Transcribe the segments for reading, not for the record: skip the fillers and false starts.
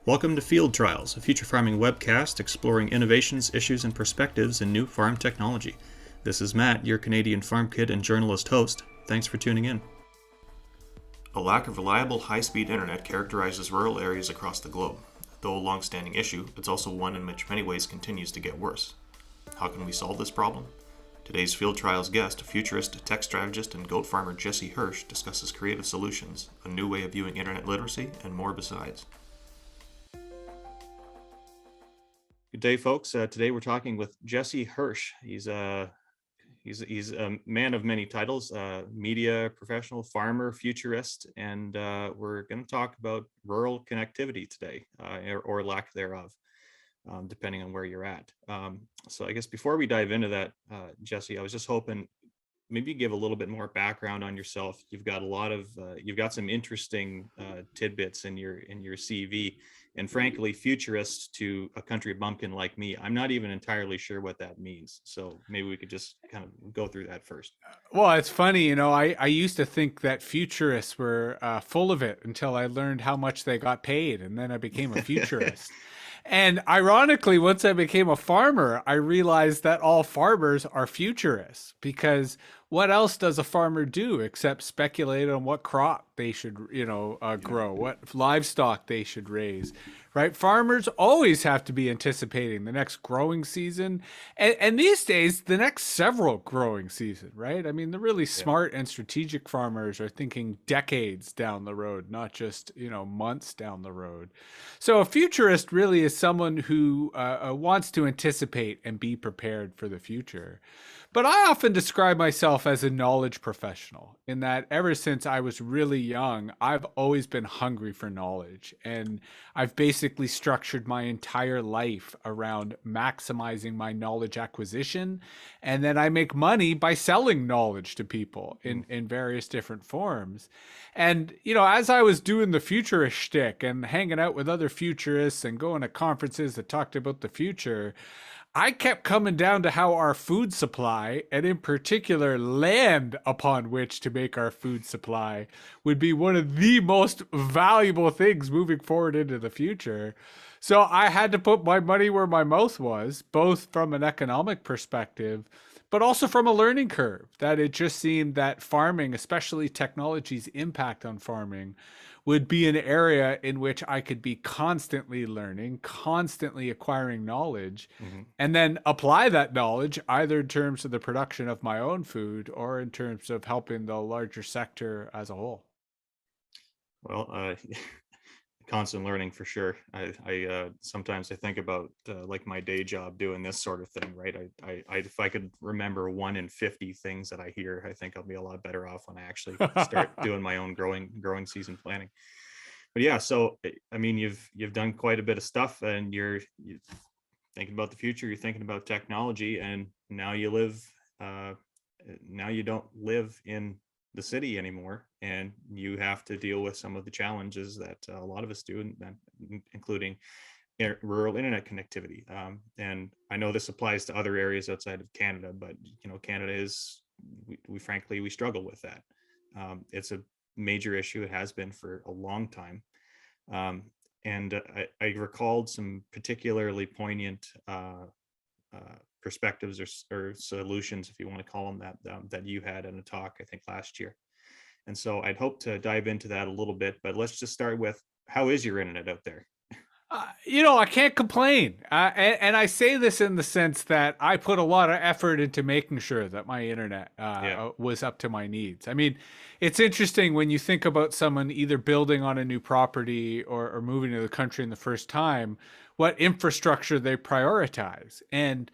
Welcome to Field Trials, a future farming webcast exploring innovations, issues, and perspectives in new farm technology. This is Matt, your Canadian farm kid and journalist host. Thanks for tuning in. A lack of reliable, high-speed internet characterizes rural areas across the globe. Though a long-standing issue, it's also one in which many ways continues to get worse. How can we solve this problem? Today's Field Trials guest, futurist, tech strategist, and goat farmer Jesse Hirsh discusses creative solutions, a new way of viewing internet literacy, and more besides. Good day, folks. Today we're talking with Jesse Hirsh. He's a man of many titles: media professional, farmer, futurist, and we're going to talk about rural connectivity today, or lack thereof, depending on where you're at. So I guess before we dive into that, Jesse, I was just hoping maybe give a little bit more background on yourself. You've got you've got some interesting tidbits in your CV, and frankly, futurist to a country bumpkin like me, I'm not even entirely sure what that means. So maybe we could just kind of go through that first. Well, it's funny, I used to think that futurists were full of it until I learned how much they got paid, and then I became a futurist. And ironically, once I became a farmer, I realized that all farmers are futurists, because what else does a farmer do except speculate on what crop they should, grow, what livestock they should raise, right? Farmers always have to be anticipating the next growing season, and these days, the next several growing season, right? I mean, the really smart and strategic farmers are thinking decades down the road, not just, months down the road. So a futurist really is someone who wants to anticipate and be prepared for the future. But I often describe myself as a knowledge professional, in that ever since I was really young, I've always been hungry for knowledge. And I've basically structured my entire life around maximizing my knowledge acquisition. And then I make money by selling knowledge to people in various different forms. And, as I was doing the futurist shtick and hanging out with other futurists and going to conferences that talked about the future, I kept coming down to how our food supply, and in particular land upon which to make our food supply, would be one of the most valuable things moving forward into the future. So I had to put my money where my mouth was, both from an economic perspective, but also from a learning curve. That it just seemed that farming, especially technology's impact on farming, would be an area in which I could be constantly learning, constantly acquiring knowledge, and then apply that knowledge either in terms of the production of my own food or in terms of helping the larger sector as a whole. Well, constant learning for sure. I sometimes I think about like my day job doing this sort of thing, right? If I could remember 1 in 50 things that I hear, I think I'll be a lot better off when I actually start doing my own growing season planning. But yeah, so I mean, you've done quite a bit of stuff, and you're thinking about the future. You're thinking about technology, and now you live. Now you don't live in the city anymore, and you have to deal with some of the challenges that a lot of us do, including rural internet connectivity. And I know this applies to other areas outside of Canada, but Canada is we frankly we struggle with that. It's a major issue. It has been for a long time. And I recalled some particularly poignant perspectives or solutions, if you want to call them that, that you had in a talk, I think last year. And so I'd hope to dive into that a little bit, but let's just start with, how is your internet out there? I can't complain. And I say this in the sense that I put a lot of effort into making sure that my internet was up to my needs. I mean, it's interesting when you think about someone either building on a new property or moving to the country in the first time, what infrastructure they prioritize. And,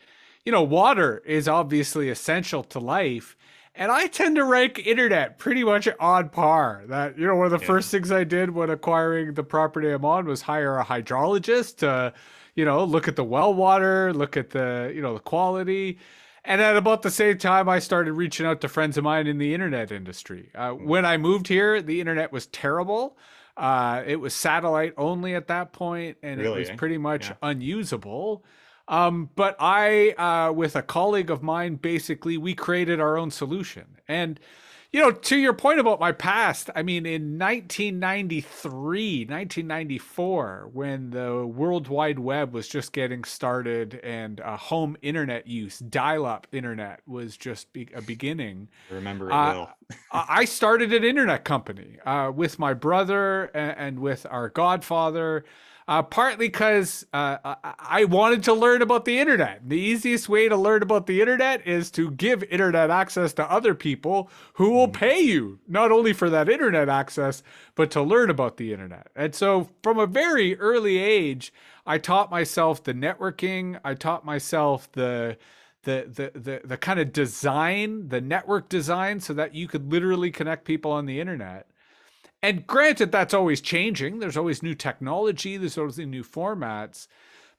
water is obviously essential to life. And I tend to rank internet pretty much on par. That, one of the first things I did when acquiring the property I'm on was hire a hydrologist to, look at the well water, look at the quality. And at about the same time, I started reaching out to friends of mine in the internet industry. When I moved here, the internet was terrible. It was satellite only at that point, and it was pretty much unusable. But I, with a colleague of mine, basically, we created our own solution. And, To your point about my past, I mean, in 1993, 1994, when the World Wide Web was just getting started and home internet use, dial-up internet was just a beginning, I remember it uh, well. I started an internet company with my brother and with our godfather. Partly because I wanted to learn about the internet. The easiest way to learn about the internet is to give internet access to other people who will Mhm. pay you, not only for that internet access, but to learn about the internet. And so from a very early age, I taught myself the networking. I taught myself the kind of design, the network design, so that you could literally connect people on the internet. And granted, that's always changing. There's always new technology. There's always new formats.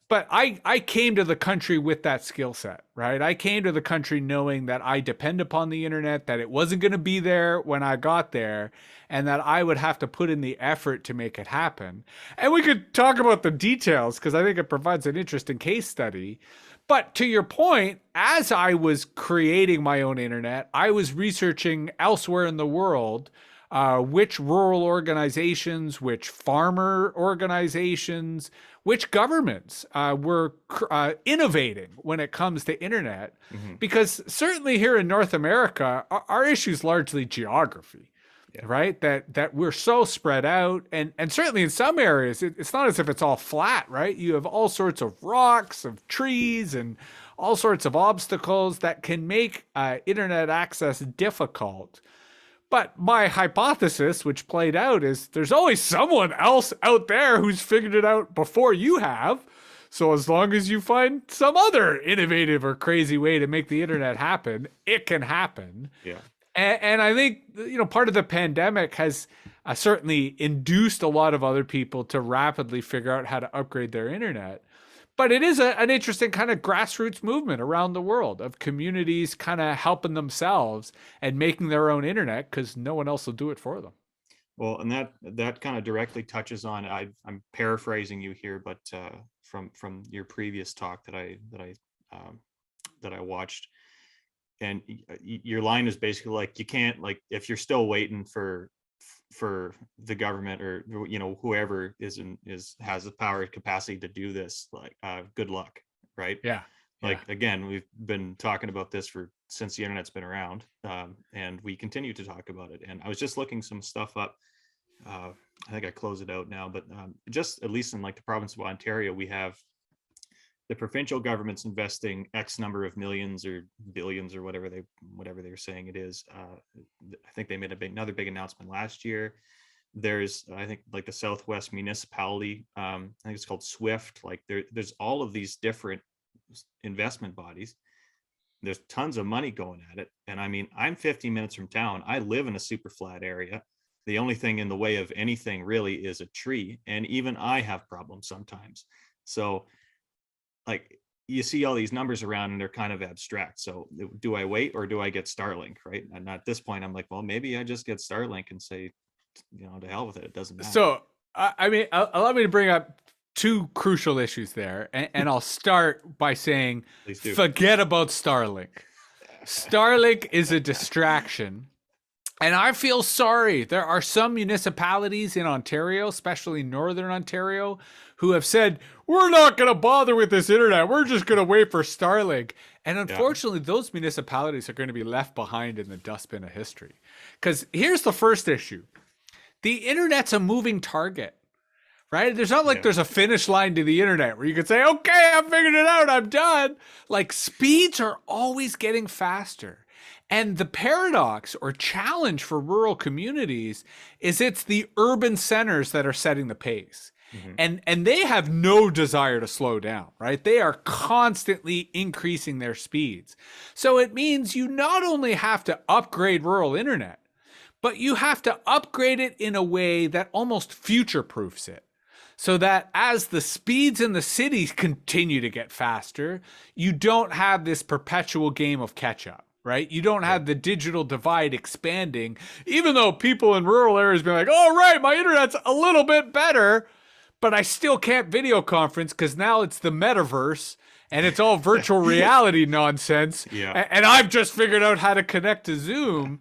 But I came to the country with that skill set, right? I came to the country knowing that I depend upon the internet, that it wasn't going to be there when I got there, and that I would have to put in the effort to make it happen. And we could talk about the details because I think it provides an interesting case study. But to your point, as I was creating my own internet, I was researching elsewhere in the world which rural organizations, which farmer organizations, which governments were innovating when it comes to internet. Mhm. Because certainly here in North America, our issue is largely geography, Yeah. right? That we're so spread out, and certainly in some areas, it's not as if it's all flat, right? You have all sorts of rocks, of trees, and all sorts of obstacles that can make internet access difficult. But my hypothesis, which played out, is there's always someone else out there who's figured it out before you have. So as long as you find some other innovative or crazy way to make the internet happen, it can happen. Yeah. And I think, part of the pandemic has certainly induced a lot of other people to rapidly figure out how to upgrade their internet. But it is an interesting kind of grassroots movement around the world of communities kind of helping themselves and making their own internet because no one else will do it for them. Well, and that kind of directly touches on. I'm paraphrasing you here, but from your previous talk um, that I watched, and your line is basically like, you can't, like, if you're still waiting for the government, or whoever has the power and capacity to do this, like, good luck, right? Yeah. Like, Yeah. again, we've been talking about this since the internet's been around, and we continue to talk about it. And I was just looking some stuff up. I think I close it out now, but just at least in, like, the province of Ontario, we have the provincial government's investing X number of millions or billions or whatever they're saying it is. I think they made another big announcement last year. There's, I think, like, the Southwest Municipality, I think it's called SWIFT. Like, there's all of these different investment bodies. There's tons of money going at it. And I mean, I'm 15 minutes from town. I live in a super flat area. The only thing in the way of anything really is a tree. And even I have problems sometimes. So, like, you see all these numbers around and they're kind of abstract. So do I wait or do I get Starlink, right? And at this point, I'm like, well, maybe I just get Starlink and say, to hell with it. It doesn't matter. So, I mean, allow me to bring up two crucial issues there. And I'll start by saying, Please do. forget about Starlink. Starlink is a distraction. And I feel sorry. There are some municipalities in Ontario, especially Northern Ontario, who have said, we're not going to bother with this internet. We're just going to wait for Starlink. And unfortunately, those municipalities are going to be left behind in the dustbin of history. Because here's the first issue. The internet's a moving target, right? There's not like there's a finish line to the internet where you can say, okay, I figured it out. I'm done. Like, speeds are always getting faster. And the paradox or challenge for rural communities is it's the urban centers that are setting the pace. Mm-hmm. And they have no desire to slow down, right? They are constantly increasing their speeds. So it means you not only have to upgrade rural internet, but you have to upgrade it in a way that almost future-proofs it. So that as the speeds in the cities continue to get faster, you don't have this perpetual game of catch-up. Right? You don't have the digital divide expanding, even though people in rural areas be like, oh, right, my internet's a little bit better, but I still can't video conference because now it's the metaverse and it's all virtual reality nonsense. Yeah. And I've just figured out how to connect to Zoom.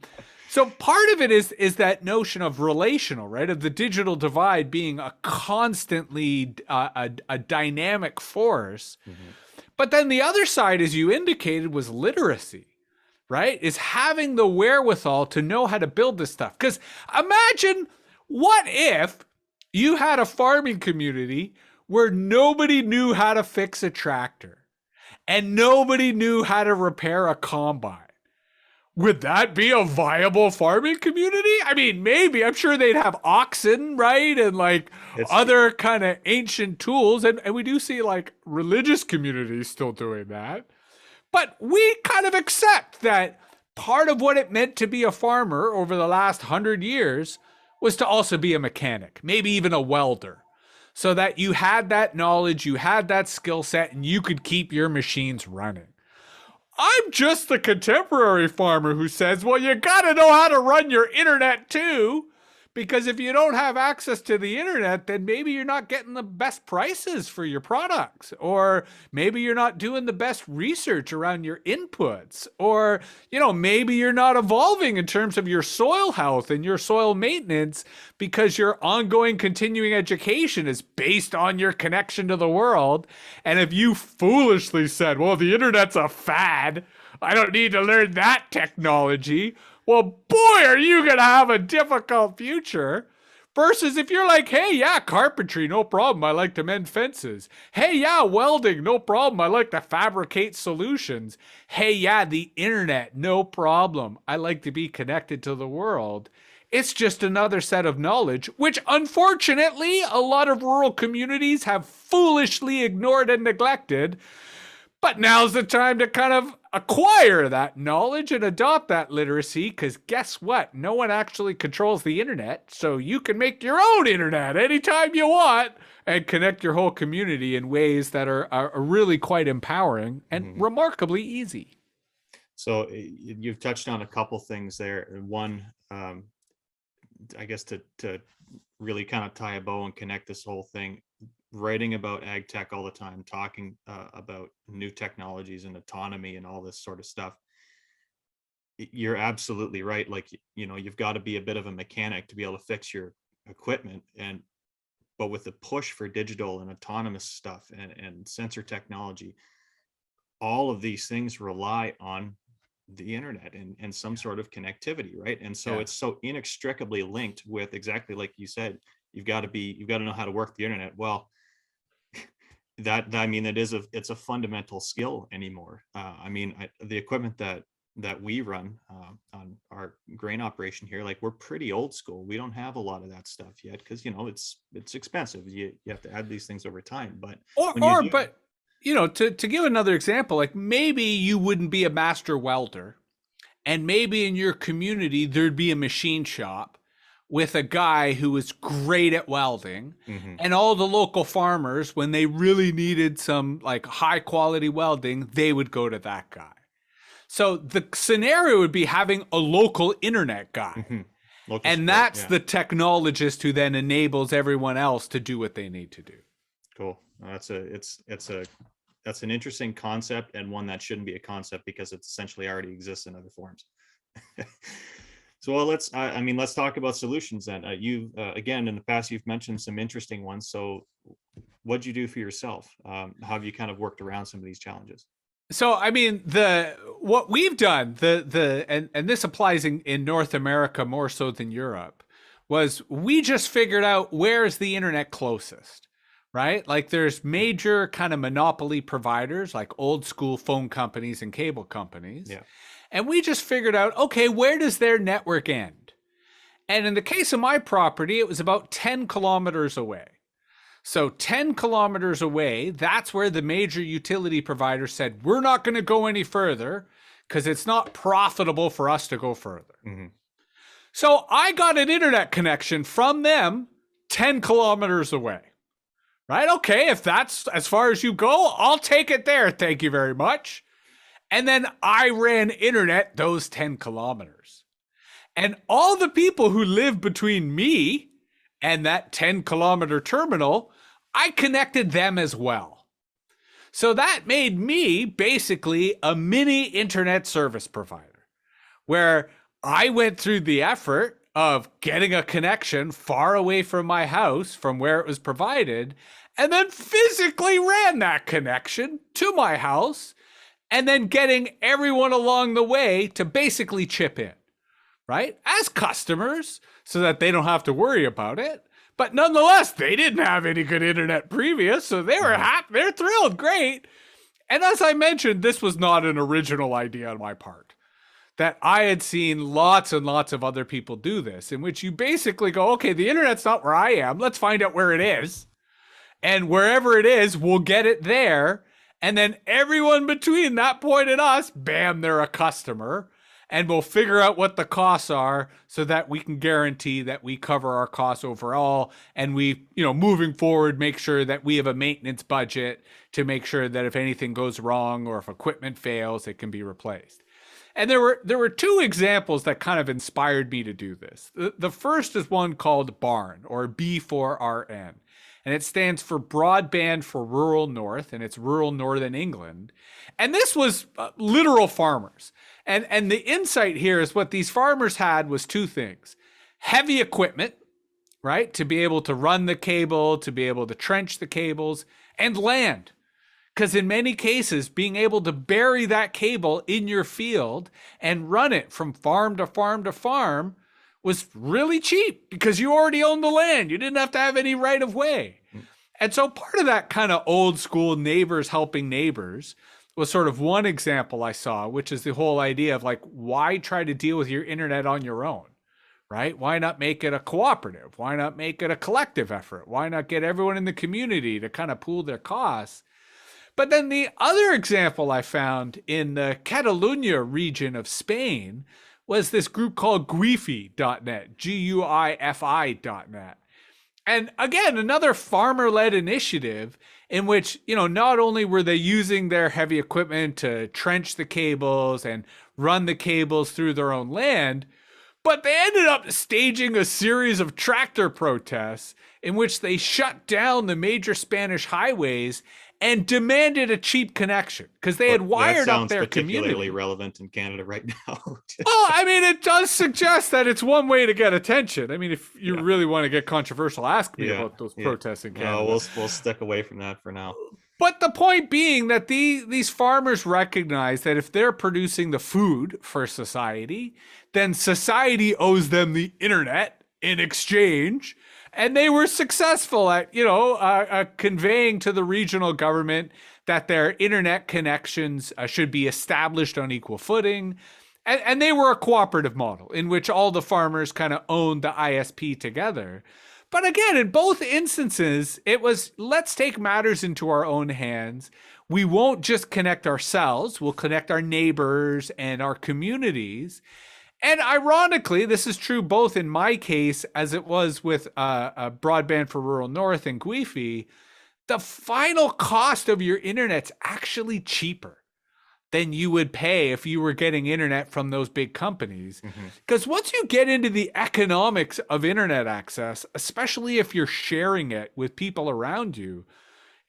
So part of it is that notion of relational, right? Of the digital divide being a constantly a dynamic force. Mhm. But then the other side, as you indicated, was literacy, right? Is having the wherewithal to know how to build this stuff. Because imagine, what if you had a farming community where nobody knew how to fix a tractor and nobody knew how to repair a combine? Would that be a viable farming community? I mean, maybe. I'm sure they'd have oxen, right? And like It's other kind of ancient tools. And we do see like religious communities still doing that. But we kind of accept that part of what it meant to be a farmer over the last 100 years was to also be a mechanic, maybe even a welder, so that you had that knowledge, you had that skill set, and you could keep your machines running. I'm just the contemporary farmer who says, well, you got to know how to run your internet too. Because if you don't have access to the internet, then maybe you're not getting the best prices for your products, or maybe you're not doing the best research around your inputs, or, maybe you're not evolving in terms of your soil health and your soil maintenance because your ongoing continuing education is based on your connection to the world. And if you foolishly said, well, the internet's a fad, I don't need to learn that technology, well, boy, are you going to have a difficult future. Versus if you're like, hey, yeah, carpentry, no problem. I like to mend fences. Hey, yeah, welding, no problem. I like to fabricate solutions. Hey, yeah, the internet, no problem. I like to be connected to the world. It's just another set of knowledge, which unfortunately a lot of rural communities have foolishly ignored and neglected. But now's the time to kind of acquire that knowledge and adopt that literacy, because guess what? No one actually controls the internet, so you can make your own internet anytime you want and connect your whole community in ways that are really quite empowering and Mhm. remarkably easy. So you've touched on a couple things there. One, I guess to really kind of tie a bow and connect this whole thing, writing about ag tech all the time, talking about new technologies and autonomy and all this sort of stuff. You're absolutely right. Like, you've got to be a bit of a mechanic to be able to fix your equipment. But with the push for digital and autonomous stuff and sensor technology, all of these things rely on the internet and some sort of connectivity, right? And so Yeah. it's so inextricably linked with, exactly like you said, you've got to know how to work the internet well. I mean, it's a fundamental skill anymore. The equipment that we run on our grain operation here, like, we're pretty old school. We don't have a lot of that stuff yet because it's expensive. You have to add these things over time. But when you do, But to give another example, like maybe you wouldn't be a master welder, and maybe in your community there'd be a machine shop with a guy who was great at welding, mhm, and all the local farmers, when they really needed some like high quality welding, they would go to that guy. So the scenario would be having a local internet guy, mhm. Local and support, that's yeah. the technologist who then enables everyone else to do what they need to do. Cool. That's an interesting concept, and one that shouldn't be a concept because it essentially already exists in other forms. So, well, let's talk about solutions then. Again, in the past, you've mentioned some interesting ones. So what'd you do for yourself? How have you kind of worked around some of these challenges? So I mean, the what we've done, and this applies in North America more so than Europe, was we just figured out where's the internet closest, right? Like there's major kind of monopoly providers like old school phone companies and cable companies. Yeah. And we just figured out, okay, where does their network end? And in the case of my property, it was about 10 kilometers away. So 10 kilometers away, that's where the major utility provider said, we're not going to go any further because it's not profitable for us to go further. Mm-hmm. So I got an internet connection from them 10 kilometers away. Right? Okay, if that's as far as you go, I'll take it there. Thank you very much. And then I ran internet those 10 kilometers. And all the people who live between me and that 10-kilometer terminal, I connected them as well. So that made me basically a mini internet service provider, where I went through the effort of getting a connection far away from my house from where it was provided, and then physically ran that connection to my house, and then getting everyone along the way to basically chip in, right? As customers, so that they don't have to worry about it. But nonetheless, they didn't have any good internet previous, so they were happy, they're thrilled, great. And as I mentioned, this was not an original idea on my part. That I had seen lots and lots of other people do this, in which you basically go, okay, the internet's not where I am. Let's find out where it is. And wherever it is, we'll get it there. And then everyone between that point and us, bam, they're a customer. And we'll figure out what the costs are so that we can guarantee that we cover our costs overall. And we, moving forward, make sure that we have a maintenance budget to make sure that if anything goes wrong or if equipment fails, it can be replaced. And there were two examples that kind of inspired me to do this. The first is one called BARN, or B4RN. And it stands for Broadband for Rural North, and it's rural Northern England. And this was literal farmers. And the insight here is what these farmers had was two things. Heavy equipment, right, to be able to run the cable, to be able to trench the cables, and land. Because in many cases, being able to bury that cable in your field and run it from farm to farm to farm was really cheap because you already owned the land. You didn't have to have any right of way. And so part of that kind of old school neighbors helping neighbors was sort of one example I saw, which is the whole idea of like, why try to deal with your internet on your own, right? Why not make it a cooperative? Why not make it a collective effort? Why not get everyone in the community to kind of pool their costs? But then the other example I found in the Catalonia region of Spain was this group called Guifi.net, Guifi.net. And again, another farmer-led initiative in which, not only were they using their heavy equipment to trench the cables and run the cables through their own land, but they ended up staging a series of tractor protests in which they shut down the major Spanish highways and demanded a cheap connection because they had wired up their community. Particularly relevant in Canada right now. Well, I mean, it does suggest that it's one way to get attention. I mean, if you really want to get controversial, ask me about those protests in Canada. No, we'll stick away from that for now. But the point being that these farmers recognize that if they're producing the food for society, then society owes them the internet in exchange. And they were successful at, conveying to the regional government that their internet connections should be established on equal footing. And they were a cooperative model in which all the farmers kind of owned the ISP together. But again, in both instances, it was, let's take matters into our own hands. We won't just connect ourselves. We'll connect our neighbors and our communities. And ironically, this is true both in my case as it was with Broadband for Rural North and Guifi. The final cost of your internet's actually cheaper than you would pay if you were getting internet from those big companies. Because once you get into the economics of internet access, especially if you're sharing it with people around you,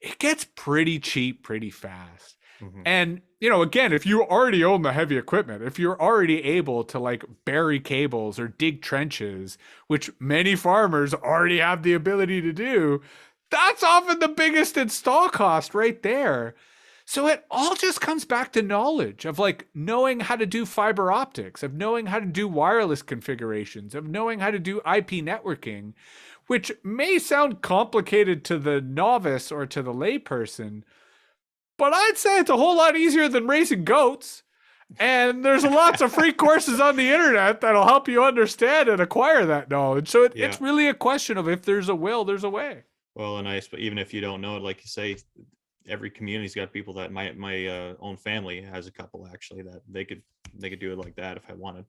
it gets pretty cheap pretty fast. And, again, if you already own the heavy equipment, if you're already able to like bury cables or dig trenches, which many farmers already have the ability to do, that's often the biggest install cost right there. So it all just comes back to knowledge of like knowing how to do fiber optics, of knowing how to do wireless configurations, of knowing how to do IP networking, which may sound complicated to the novice or to the layperson. But I'd say it's a whole lot easier than raising goats. And there's lots of free courses on the internet that'll help you understand and acquire that knowledge. So it's really a question of if there's a will, there's a way. Well, but even if you don't know it, like you say, every community's got people that my own family has a couple actually that they could do it like that if I wanted.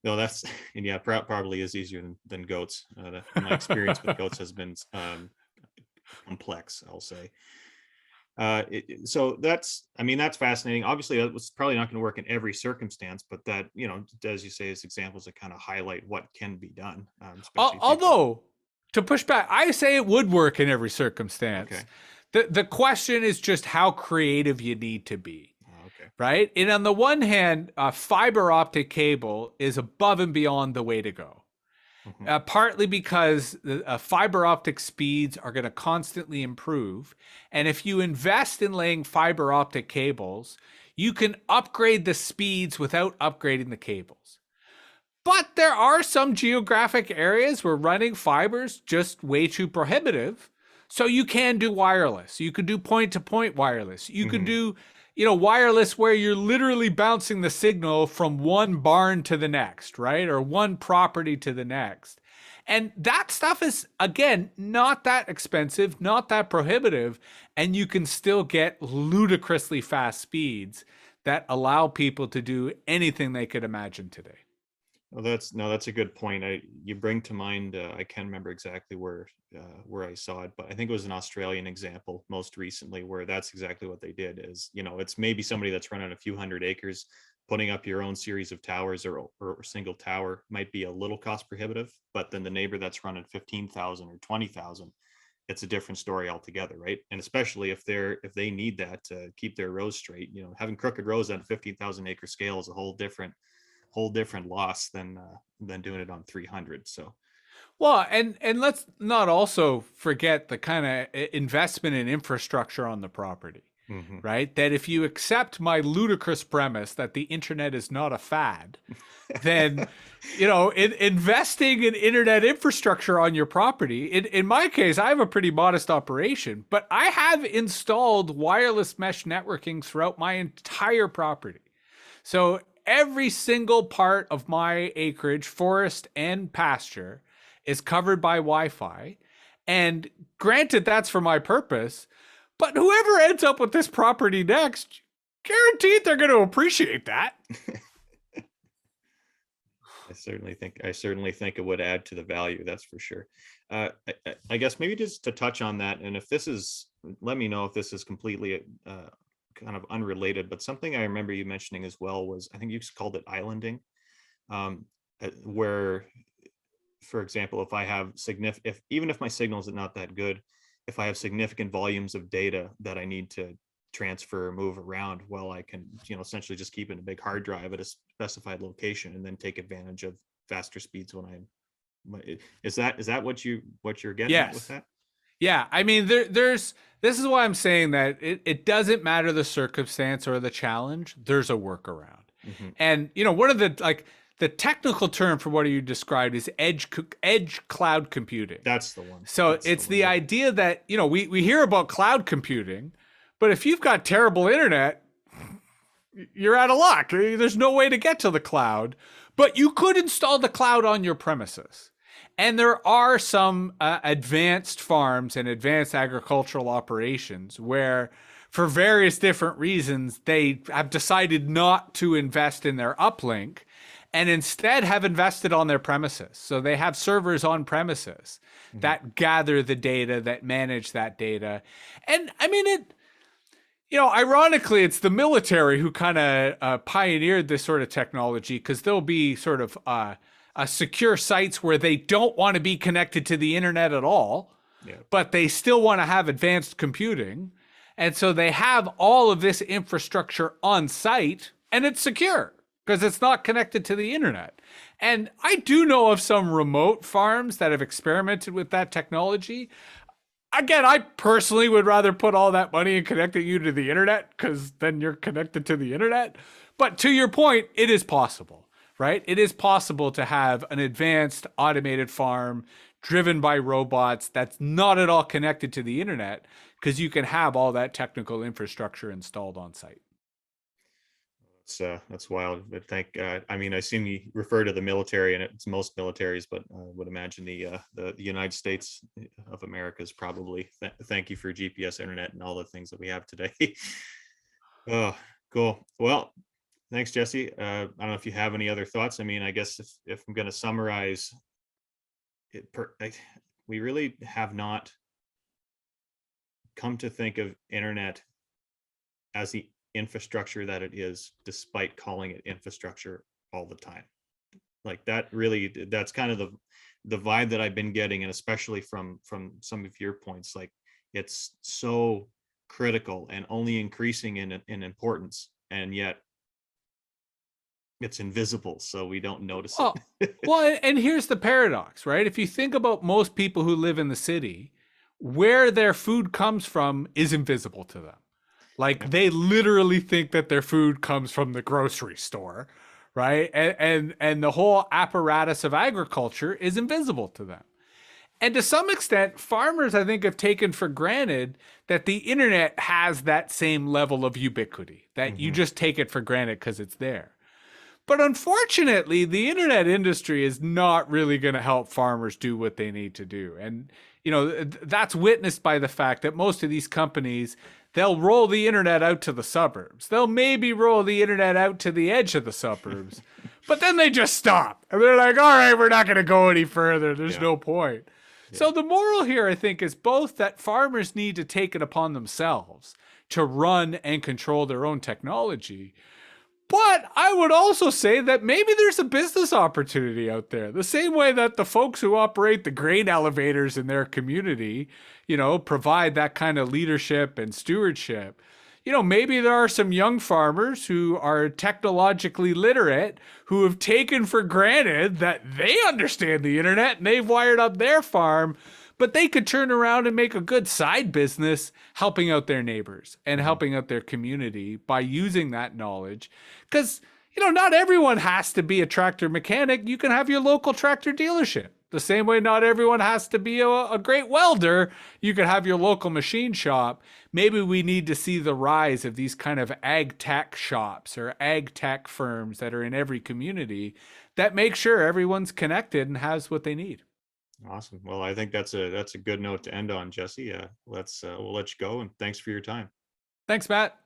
No, probably is easier than goats. My experience with goats has been complex, I'll say. So that's fascinating. Obviously that was probably not going to work in every circumstance, but that, as you say, is examples that kind of highlight what can be done. Although to push back, I say it would work in every circumstance. Okay. The question is just how creative you need to be. right? And on the one hand, fiber optic cable is above and beyond the way to go. Hmm. Partly because the fiber optic speeds are going to constantly improve. And if you invest in laying fiber optic cables, you can upgrade the speeds without upgrading the cables. But there are some geographic areas where running fiber's just way too prohibitive. So you can do wireless. You could do point to point wireless. You could Hmm. do, wireless where you're literally bouncing the signal from one barn to the next, right? Or one property to the next. And that stuff is, again, not that expensive, not that prohibitive. And you can still get ludicrously fast speeds that allow people to do anything they could imagine today. Well, that's a good point. You bring to mind. I can't remember exactly where I saw it, but I think it was an Australian example most recently where that's exactly what they did. Is it's maybe somebody that's running a few hundred acres, putting up your own series of towers or a single tower might be a little cost prohibitive, but then the neighbor that's running 15,000 or 20,000, it's a different story altogether, right? And especially if they need that to keep their rows straight, having crooked rows on a 15,000 acre scale is a whole different loss than doing it on 300. So Well, and let's not also forget the kind of investment in infrastructure on the property, mhm. right? That if you accept my ludicrous premise that the internet is not a fad, then investing in internet infrastructure on your property. In my case, I have a pretty modest operation, but I have installed wireless mesh networking throughout my entire property. So every single part of my acreage, forest and pasture, is covered by Wi-Fi. And granted, that's for my purpose, but whoever ends up with this property next, guaranteed they're going to appreciate that. I certainly think it would add to the value. That's for sure. I guess maybe just to touch on that, and if this is, let me know if this is completely kind of unrelated. But something I remember you mentioning as well was, I think you called it islanding, where, for example, if I have significant, if even if my signals are not that good, if I have significant volumes of data that I need to transfer or move around, well, I can, essentially just keep it in a big hard drive at a specified location and then take advantage of faster speeds when is that what you're getting at with Yes. that? Yeah. I mean, this is why I'm saying that it doesn't matter the circumstance or the challenge, there's a workaround. Hmm. And, one of the technical term for what you described is edge cloud computing. That's the one. So That's the it's one. the Yeah. idea that, we hear about cloud computing, but if you've got terrible internet, you're out of luck. There's no way to get to the cloud, but you could install the cloud on your premises. And there are some advanced farms and advanced agricultural operations where, for various different reasons, they have decided not to invest in their uplink and instead have invested on their premises. So they have servers on premises Hmm. that gather the data, that manage that data. And I mean, ironically, it's the military who kind of pioneered this sort of technology because there'll be sort of secure sites where they don't want to be connected to the internet at all, Yeah. but they still want to have advanced computing. And so they have all of this infrastructure on site and it's secure because it's not connected to the internet. And I do know of some remote farms that have experimented with that technology. Again, I personally would rather put all that money in connecting you to the internet because then you're connected to the internet. But to your point, it is possible, right? It is possible to have an advanced automated farm driven by robots that's not at all connected to the internet because you can have all that technical infrastructure installed on site. That's wild. But I mean, I assume you refer to the military, and it's most militaries, but I would imagine the United States of America is probably thank you for GPS, internet, and all the things that we have today. Oh, cool. Well, thanks, Jesse. I don't know if you have any other thoughts. I mean, I guess if I'm going to summarize it, we really have not come to think of internet as the infrastructure that it is, despite calling it infrastructure all the time. Like that's kind of the vibe that I've been getting, and especially from some of your points. Like, it's so critical and only increasing in importance and yet it's invisible, so we don't notice Oh, it. well, and here's the paradox, right? If you think about most people who live in the city, where their food comes from is invisible to them. Like Yeah. they literally think that their food comes from the grocery store, right? And the whole apparatus of agriculture is invisible to them. And to some extent, farmers, I think, have taken for granted that the internet has that same level of ubiquity, that you Hmm. just take it for granted because it's there. But unfortunately, the internet industry is not really going to help farmers do what they need to do. And, that's witnessed by the fact that most of these companies, they'll roll the internet out to the suburbs. They'll maybe roll the internet out to the edge of the suburbs, but then they just stop. And they're like, all right, we're not going to go any further. There's Yeah. no point. Yeah. So the moral here, I think, is both that farmers need to take it upon themselves to run and control their own technology. But I would also say that maybe there's a business opportunity out there. The same way that the folks who operate the grain elevators in their community, provide that kind of leadership and stewardship. Maybe there are some young farmers who are technologically literate who have taken for granted that they understand the internet and they've wired up their farm, but they could turn around and make a good side business helping out their neighbors and helping out their community by using that knowledge. Because, not everyone has to be a tractor mechanic. You can have your local tractor dealership. The same way not everyone has to be a great welder. You could have your local machine shop. Maybe we need to see the rise of these kind of ag tech shops or ag tech firms that are in every community that make sure everyone's connected and has what they need. Awesome. Well, I think that's a good note to end on, Jesse. We'll let you go, and thanks for your time. Thanks, Matt.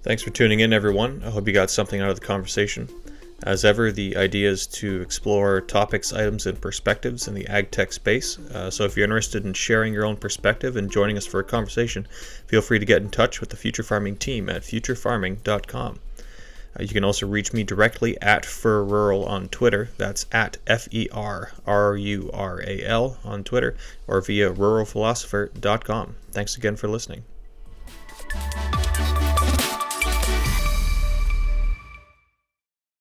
Thanks for tuning in, everyone. I hope you got something out of the conversation. As ever, the idea is to explore topics, items, and perspectives in the ag tech space. So if you're interested in sharing your own perspective and joining us for a conversation, feel free to get in touch with the Future Farming team at futurefarming.com. You can also reach me directly at FurRural on Twitter. That's at FERRURAL on Twitter, or via ruralphilosopher.com. Thanks again for listening.